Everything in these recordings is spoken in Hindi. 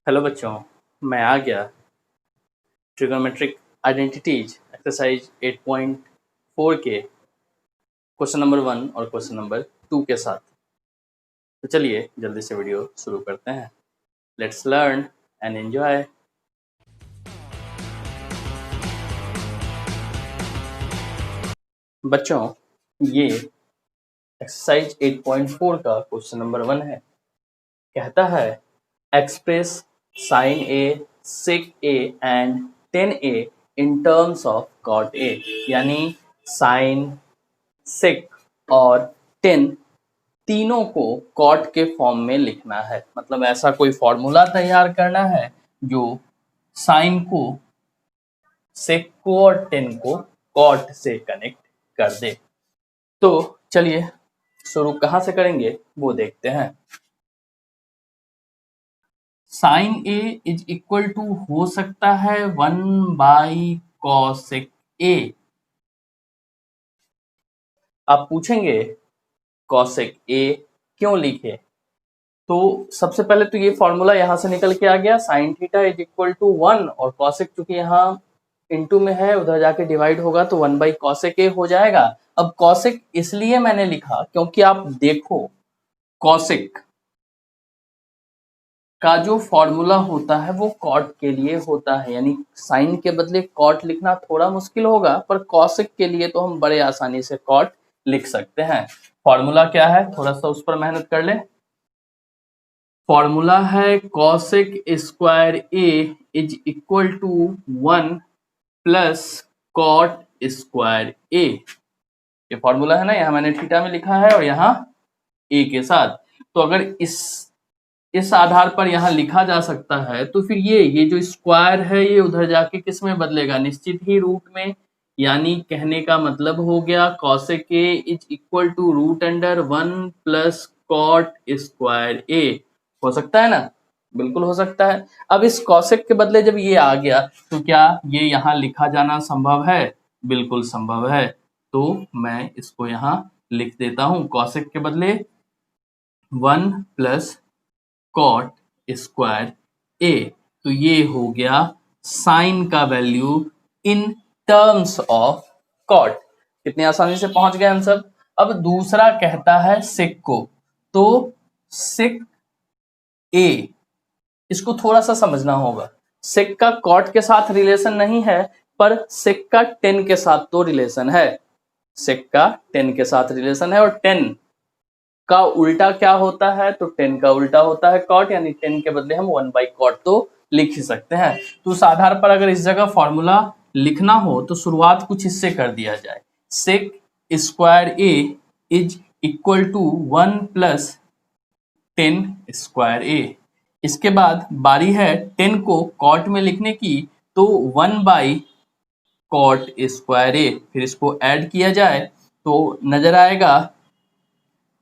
हेलो बच्चों, मैं आ गया ट्रिगोनोमेट्रिक आइडेंटिटीज एक्सरसाइज 8.4 के क्वेश्चन नंबर 1 और क्वेश्चन नंबर 2 के साथ। तो चलिए जल्दी से वीडियो शुरू करते हैं। Let's learn and enjoy. बच्चों, ये एक्सरसाइज 8.4 का क्वेश्चन नंबर 1 है। कहता है express sine A, sec A and tan A in terms of cot A, यानी साइन, सेक और टेन तीनों को कॉट के फॉर्म में लिखना है। मतलब ऐसा कोई फॉर्मूला तैयार करना है जो साइन को, सेक को और टेन को कॉट से कनेक्ट कर दे। तो चलिए शुरू कहां से करेंगे वो देखते हैं। Sine A is equal to हो सकता है 1/cosec ए। आप पूछेंगे cosec ए क्यों लिखे, तो सबसे पहले तो ये फॉर्मूला यहां से निकल के आ गया, sine theta is equal to 1 और कॉसेक चूंकि यहाँ इनटू में है उधर जाके डिवाइड होगा तो 1/cosec ए हो जाएगा। अब कॉसेक इसलिए मैंने लिखा क्योंकि आप देखो कॉसेक का जो फॉर्मूला होता है वो कॉट के लिए होता है, यानी साइन के बदले कॉट लिखना थोड़ा मुश्किल होगा, पर कॉसेक के लिए तो हम बड़े आसानी से कॉट लिख सकते हैं। फॉर्मूला क्या है, थोड़ा सा उस पर मेहनत कर ले। फॉर्मूला है cosec square A is equal to 1 plus cot square A. ये फॉर्मूला है ना, यहाँ मैंने थीटा में लिखा है और यहाँ ए के साथ। तो अगर इस आधार पर यहाँ लिखा जा सकता है तो फिर ये जो स्क्वायर है ये उधर जाके किस में बदलेगा, निश्चित ही रूट में। यानी कहने का मतलब हो गया cosec A is equal to root under 1 plus cot square A. हो सकता है ना, बिल्कुल हो सकता है। अब इस कॉसेक के बदले जब ये आ गया तो क्या ये यहाँ लिखा जाना संभव है, बिल्कुल संभव है। तो मैं इसको यहाँ लिख देता हूं, कॉसेक के बदले 1 प्लस कॉट स्क्वायर ए। तो ये हो गया साइन का value in terms of cot. कितनी आसानी से पहुंच गए हम सब। अब दूसरा कहता है सेक को, तो सेक ए, इसको थोड़ा सा समझना होगा। सेक का कॉट के साथ रिलेशन नहीं है, पर सेक का टेन के साथ तो रिलेशन है। सेक का टेन के साथ रिलेशन है और टेन का उल्टा क्या होता है, तो टेन का उल्टा होता है कॉट, यानी टेन के बदले हम 1/cot तो लिख ही सकते हैं। तो उस आधार पर अगर इस जगह फॉर्मूला लिखना हो तो शुरुआत कुछ इससे कर दिया जाए। Sec square A is equal to 1 plus 10 square A. इसके बाद बारी है 10 को कॉट में लिखने की, तो 1/cot स्क्वायर ए। फिर इसको ऐड किया जाए तो नजर आएगा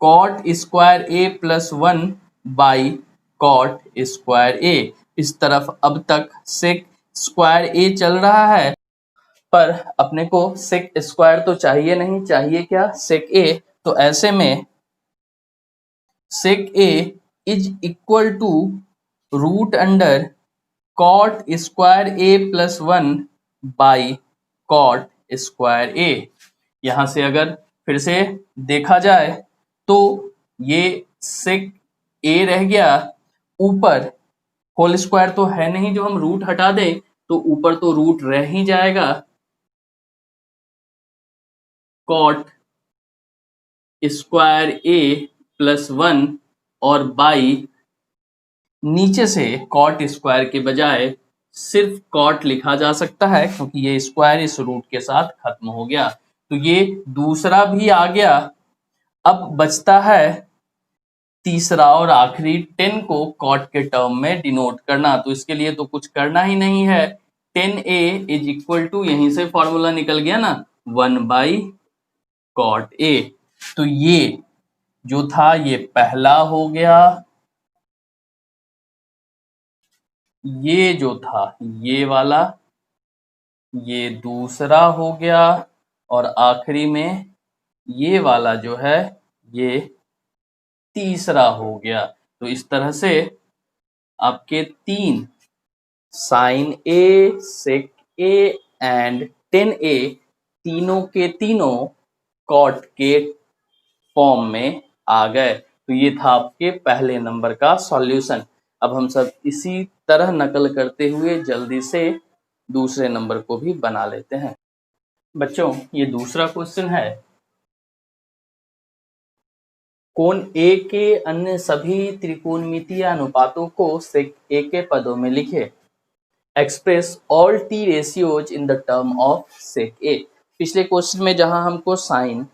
cot square A plus 1/cot square A. इस तरफ अब तक सेक स्क्वायर ए चल रहा है, पर अपने को सेक स्क्वायर तो चाहिए नहीं, चाहिए क्या, सेक ए। तो ऐसे में sec A is equal to root under cot square A plus 1/cot square A. यहां से अगर फिर से देखा जाए तो ये सेक ए रह गया, ऊपर होल स्क्वायर तो है नहीं जो हम रूट हटा दें, तो ऊपर तो रूट रह ही जाएगा कॉट स्क्वायर ए प्लस 1 और बाई नीचे से कॉट स्क्वायर के बजाय सिर्फ कॉट लिखा जा सकता है क्योंकि ये स्क्वायर इस रूट के साथ खत्म हो गया। तो ये दूसरा भी आ गया। अब बचता है तीसरा और आखिरी, 10 को कॉट के टर्म में डिनोट करना। तो इसके लिए तो कुछ करना ही नहीं है, 10a इज इक्वल टू, यहीं से फॉर्मूला निकल गया ना, 1/cot a। तो ये जो था ये पहला हो गया, ये जो था ये वाला, ये दूसरा हो गया, और आखिरी में ये वाला जो है ये तीसरा हो गया। तो इस तरह से आपके 3 sine A, sec A and tan A तीनों के तीनों कॉट के फॉर्म में आ गए। तो ये था आपके पहले नंबर का सॉल्यूशन। अब हम सब इसी तरह नकल करते हुए जल्दी से दूसरे नंबर को भी बना लेते हैं। बच्चों, ये दूसरा क्वेश्चन है, कोण ए के अन्य सभी त्रिकोणमितीय अनुपातों को सेक ए के पदों में लिखे। Express all T ratios in the term of sec A. पिछले क्वेश्चन में जहां हमको साइन,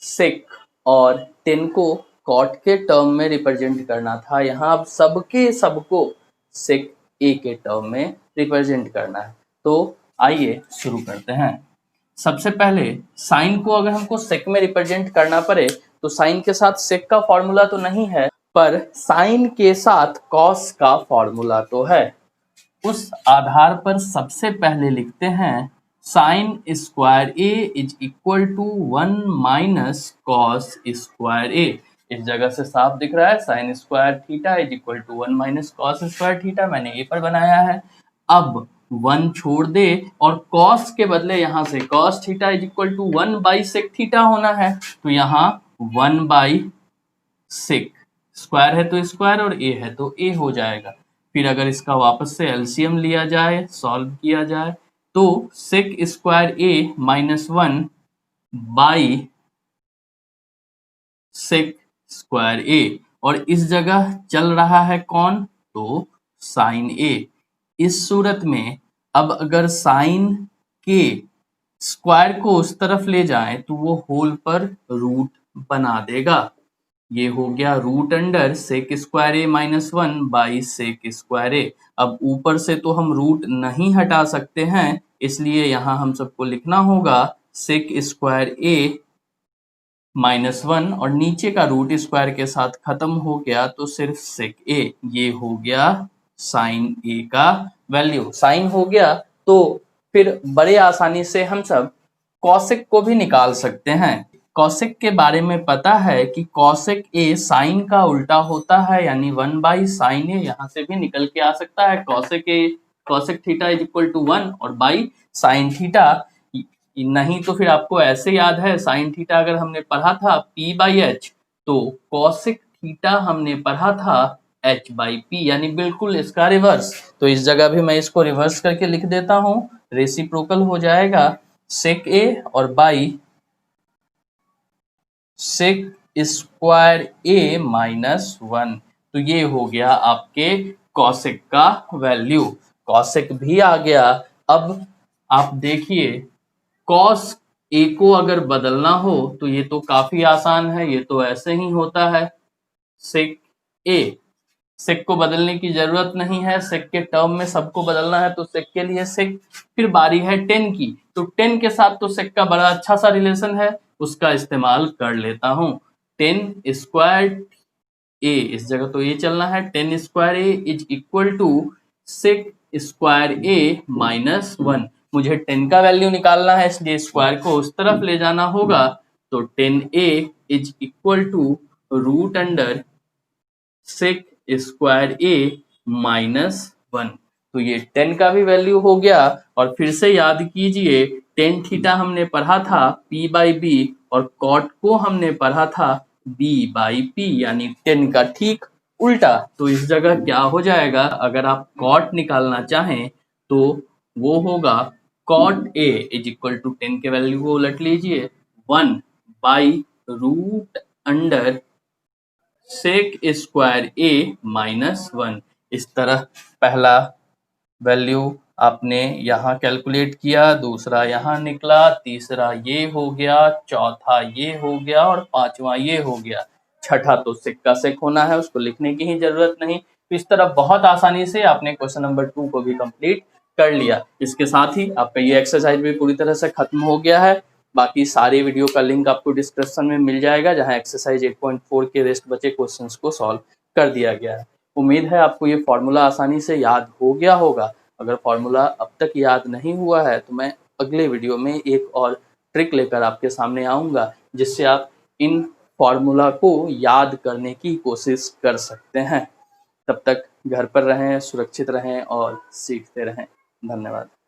सेक और टेन को कॉट के टर्म में रिप्रेजेंट करना था, यहाँ अब सबको सेक ए के टर्म में रिप्रेजेंट करना है। तो आइए शुरू करते हैं। सबसे पहले साइन को अगर हमको सेक में रिप्रेजेंट करना पड़े तो साइन के साथ सेक का फॉर्मूला तो नहीं है, पर साइन के साथ कॉस का फॉर्मूला तो है। उस आधार पर सबसे पहले लिखते हैं sine square A is equal to 1 minus cos square A. इस जगह से साफ दिख रहा है sine square theta is equal to 1 minus cos square theta, मैंने ए पर बनाया है। अब 1 छोड़ दे और कॉस के बदले यहाँ से cos theta is equal to 1 by sec theta होना है, तो यहाँ 1 बाई सेक, स्क्वायर है तो स्क्वायर और ए है तो ए हो जाएगा। फिर अगर इसका वापस से एलसीएम लिया जाए, सॉल्व किया जाए, तो sec square A minus 1 by sec square A, और इस जगह चल रहा है कौन, तो साइन ए। इस सूरत में अब अगर साइन के स्क्वायर को उस तरफ ले जाएं तो वो होल पर रूट बना देगा। ये हो गया root under sec square A minus 1 by sec square A. अब ऊपर से तो हम रूट नहीं हटा सकते हैं, इसलिए यहाँ हम सबको लिखना होगा सेक स्क्वायर ए माइनस 1 और नीचे का रूट स्क्वायर के साथ खत्म हो गया तो सिर्फ सेक ए। ये हो गया साइन ए का वैल्यू। साइन हो गया तो फिर बड़े आसानी से हम सब कॉसेक को भी निकाल सकते हैं। कॉसेक के बारे में पता है कि कॉसेक ए साइन का उल्टा होता है, यानी 1 बाई साइन ए यहाँ से भी निकल के आ सकता है। Cosec A, cosec theta is equal to 1 और बाई साइन थीटा, नहीं तो फिर आपको ऐसे याद है साइन थीटा अगर हमने पढ़ा था p बाई एच, तो कॉसेक थीटा हमने पढ़ा था h बाई पी, यानी बिल्कुल इसका रिवर्स। तो इस जगह भी मैं इसको रिवर्स करके लिख देता हूँ, रेसिप्रोकल हो जाएगा सेक ए और by sec square A minus 1। तो ये हो गया आपके कॉसेक का वैल्यू। कॉसेक भी आ गया। अब आप देखिए कॉस ए को अगर बदलना हो तो ये तो काफी आसान है, ये तो ऐसे ही होता है सेक ए। सेक को बदलने की जरूरत नहीं है, सेक के टर्म में सबको बदलना है तो सेक के लिए सेक। फिर बारी है 10 की, तो 10 के साथ तो सेक का बड़ा अच्छा सा रिलेशन है, उसका इस्तेमाल कर लेता हूं। 10 स्क्वायर ए, इस जगह तो ये चलना है, 10 square A is equal to sec square A minus 1। मुझे 10 का वैल्यू निकालना है, इसलिए स्क्वायर को उस तरफ ले जाना होगा, तो 10a is equal to root under sec square A minus 1। तो ये 10 का भी वैल्यू हो गया। और फिर से याद कीजिए टेन थीटा हमने पढ़ा था p बाई बी और कॉट को हमने पढ़ा था b बाई पी, यानी 10 का ठीक उल्टा। तो इस जगह क्या हो जाएगा, अगर आप कॉट निकालना चाहें तो वो होगा cot A is equal to 10 के वैल्यू को उलट लीजिए 1 by root under sec square A minus 1। इस तरह पहला वैल्यू आपने यहाँ कैलकुलेट किया, दूसरा यहाँ निकला, तीसरा ये हो गया, चौथा ये हो गया और पांचवा ये हो गया। छठा तो सेक का सेक होना है, उसको लिखने की ही जरूरत नहीं। तो इस तरह बहुत आसानी से आपने क्वेश्चन नंबर 2 को भी कंप्लीट कर लिया। इसके साथ ही आपका ये एक्सरसाइज भी पूरी तरह से खत्म हो गया है। बाकी सारी वीडियो का लिंक आपको डिस्क्रिप्शन में मिल जाएगा, जहां एक्सरसाइज 8.4 के रेस्ट बचे क्वेश्चंस को सॉल्व कर दिया गया है। उम्मीद है आपको ये फॉर्मूला आसानी से याद हो गया होगा। अगर फॉर्मूला अब तक याद नहीं हुआ है तो मैं अगले वीडियो में एक और ट्रिक लेकर आपके सामने आऊँगा, जिससे आप इन फॉर्मूला को याद करने की कोशिश कर सकते हैं। तब तक घर पर रहें, सुरक्षित रहें और सीखते रहें। धन्यवाद।